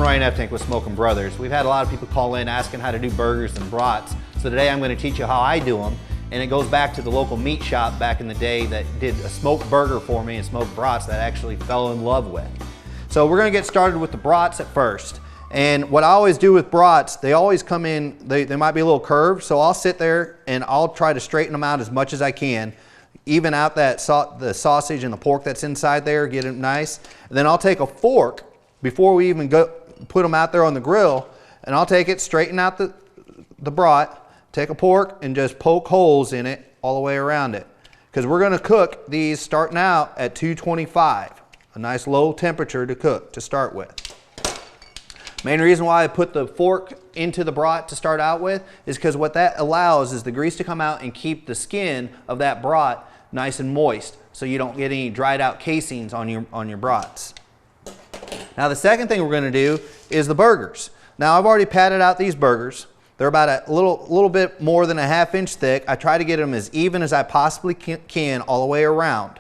Ryan Eptink with Smokin Brothers. We've had a lot of people call in asking how to do burgers and brats. So today I'm going to teach you how I do them. And it goes back to the local meat shop back in the day that did a smoked burger for me and smoked brats that I actually fell in love with. So we're going to get started with the brats at first. And what I always do with brats, they always come in, they might be a little curved. So I'll sit there and I'll try to straighten them out as much as I can. Even out that the sausage and the pork that's inside there, get it nice. And then I'll take a fork before we even put them out there on the grill, and I'll take it, straighten out the brat, take a pork and just poke holes in it all the way around it. Because we're going to cook these starting out at 225, a nice low temperature to cook to start with. Main reason why I put the fork into the brat to start out with is because what that allows is the grease to come out and keep the skin of that brat nice and moist, so you don't get any dried out casings on your brats. Now the second thing we're going to do is the burgers. Now I've already patted out these burgers. They're about a little bit more than a ½ inch thick. I try to get them as even as I possibly can all the way around.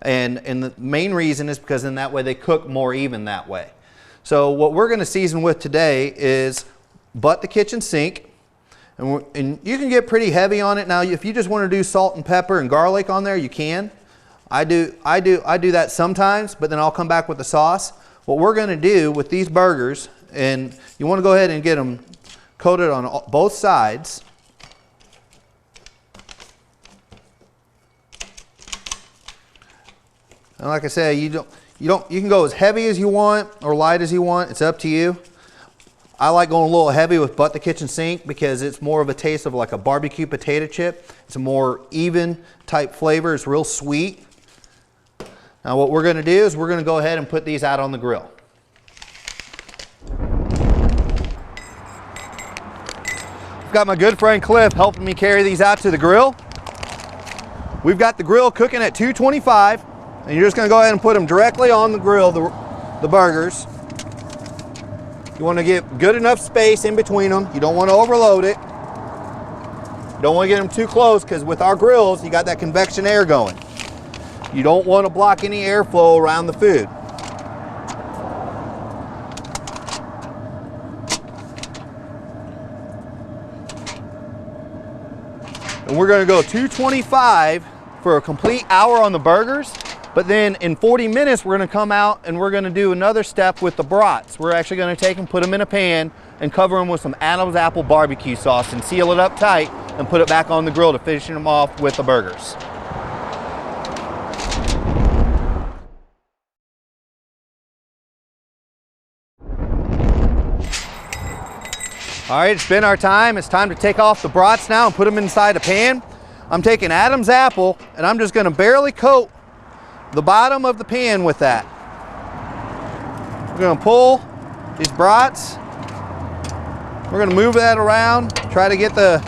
And the main reason is because in that way they cook more even that way. So what we're going to season with today is butt the kitchen sink. And you can get pretty heavy on it. Now if you just want to do salt and pepper and garlic on there, you can. I do that sometimes, but then I'll come back with the sauce. What we're going to do with these burgers, and you want to go ahead and get them coated on both sides. And like I said, you can go as heavy as you want or light as you want. It's up to you. I like going a little heavy with butt the kitchen sink because it's more of a taste of like a barbecue potato chip. It's a more even type flavor. It's real sweet. Now what we're going to do is we're going to go ahead and put these out on the grill. I've got my good friend Cliff helping me carry these out to the grill. We've got the grill cooking at 225, and you're just going to go ahead and put them directly on the grill, the burgers. You want to get good enough space in between them. You don't want to overload it. You don't want to get them too close because with our grills, you got that convection air going. You don't want to block any airflow around the food. And we're going to go 225 for a complete hour on the burgers. But then in 40 minutes, we're going to come out and we're going to do another step with the brats. We're actually going to take them, put them in a pan, and cover them with some Adam's apple barbecue sauce and seal it up tight and put it back on the grill to finish them off with the burgers. All right, it's been our time. It's time to take off the brats now and put them inside a pan. I'm taking Adam's apple and I'm just going to barely coat the bottom of the pan with that. We're going to pull these brats. We're going to move that around, try to get the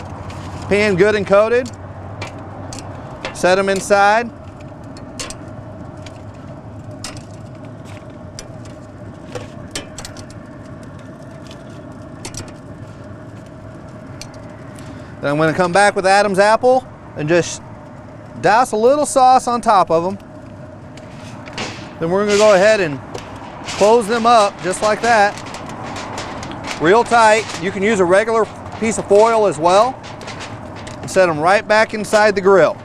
pan good and coated. Set them inside. Then I'm going to come back with Adam's apple and just douse a little sauce on top of them. Then we're going to go ahead and close them up just like that, real tight. You can use a regular piece of foil as well and set them right back inside the grill.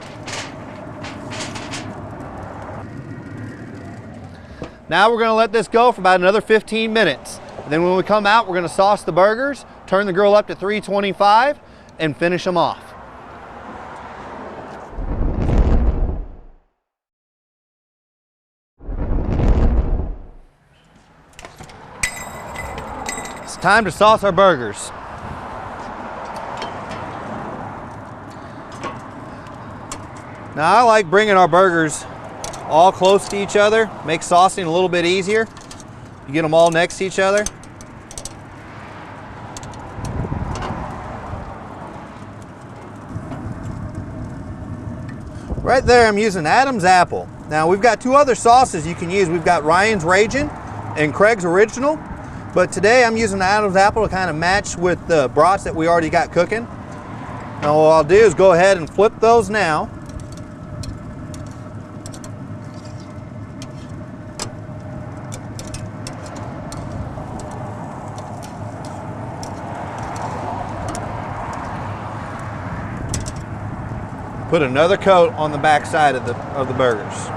Now we're going to let this go for about another 15 minutes. And then when we come out, we're going to sauce the burgers, turn the grill up to 325, and finish them off. It's time to sauce our burgers. Now I like bringing our burgers all close to each other, makes saucing a little bit easier. You get them all next to each other. Right there, I'm using Adam's apple. Now we've got two other sauces you can use. We've got Ryan's Ragin' and Craig's Original. But today I'm using Adam's apple to kind of match with the brats that we already got cooking. Now what I'll do is go ahead and flip those now. Put another coat on the back side of the burgers.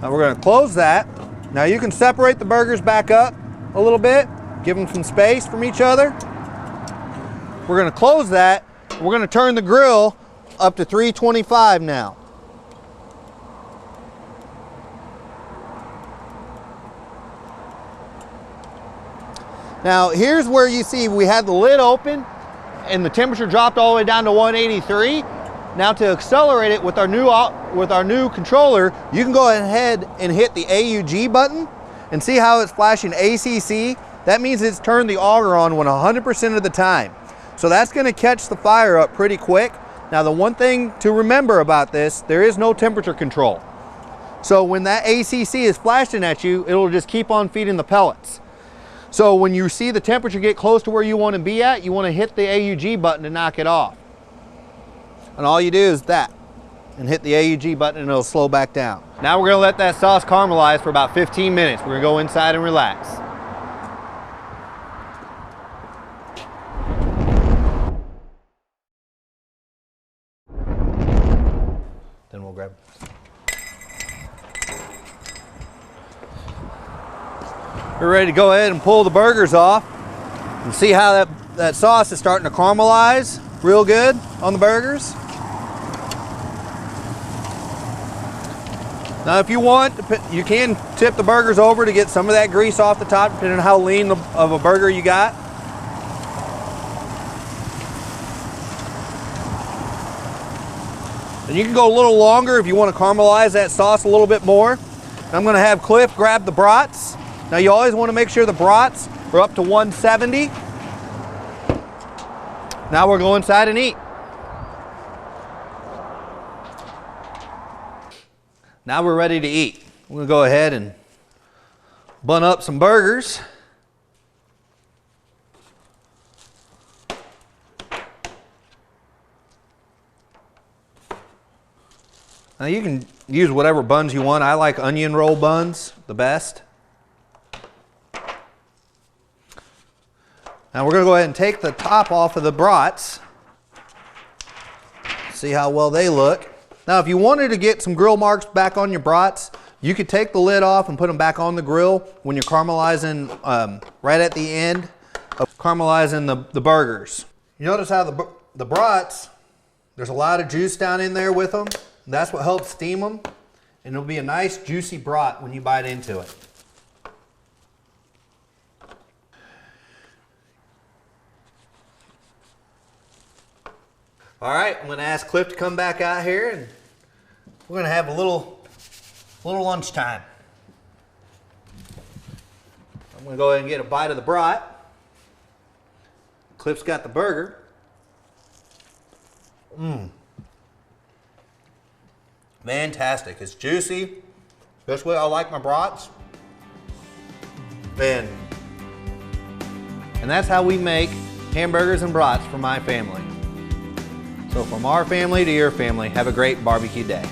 Now we're going to close that. Now you can separate the burgers back up a little bit, give them some space from each other. We're going to close that. We're going to turn the grill up to 325 now. Now here's where you see we had the lid open and the temperature dropped all the way down to 183. Now to accelerate it with our new controller, you can go ahead and hit the AUG button and see how it's flashing ACC. That means it's turned the auger on 100% of the time. So that's going to catch the fire up pretty quick. Now the one thing to remember about this, there is no temperature control. So when that ACC is flashing at you, it'll just keep on feeding the pellets. So when you see the temperature get close to where you want to be at, you want to hit the AUG button to knock it off. And all you do is that, and hit the AUG button and it'll slow back down. Now we're gonna let that sauce caramelize for about 15 minutes. We're gonna go inside and relax. Then we'll grab We're ready to go ahead and pull the burgers off and see how that sauce is starting to caramelize real good on the burgers. Now if you want, you can tip the burgers over to get some of that grease off the top, depending on how lean of a burger you got. And you can go a little longer if you want to caramelize that sauce a little bit more. I'm going to have Cliff grab the brats. Now you always want to make sure the brats are up to 170. Now we'll go inside and eat. Now we're ready to eat. We're gonna go ahead and bun up some burgers. Now you can use whatever buns you want. I like onion roll buns the best. Now we're gonna go ahead and take the top off of the brats. See how well they look. Now, if you wanted to get some grill marks back on your brats, you could take the lid off and put them back on the grill when you're caramelizing right at the end of caramelizing the burgers. You notice how the brats, there's a lot of juice down in there with them. And that's what helps steam them. And it'll be a nice juicy brat when you bite into it. All right, I'm going to ask Cliff to come back out here and we're going to have a little lunchtime. I'm going to go ahead and get a bite of the brat. Cliff's got the burger. Fantastic. It's juicy. That's the way I like my brats. And that's how we make hamburgers and brats for my family. So from our family to your family, have a great barbecue day.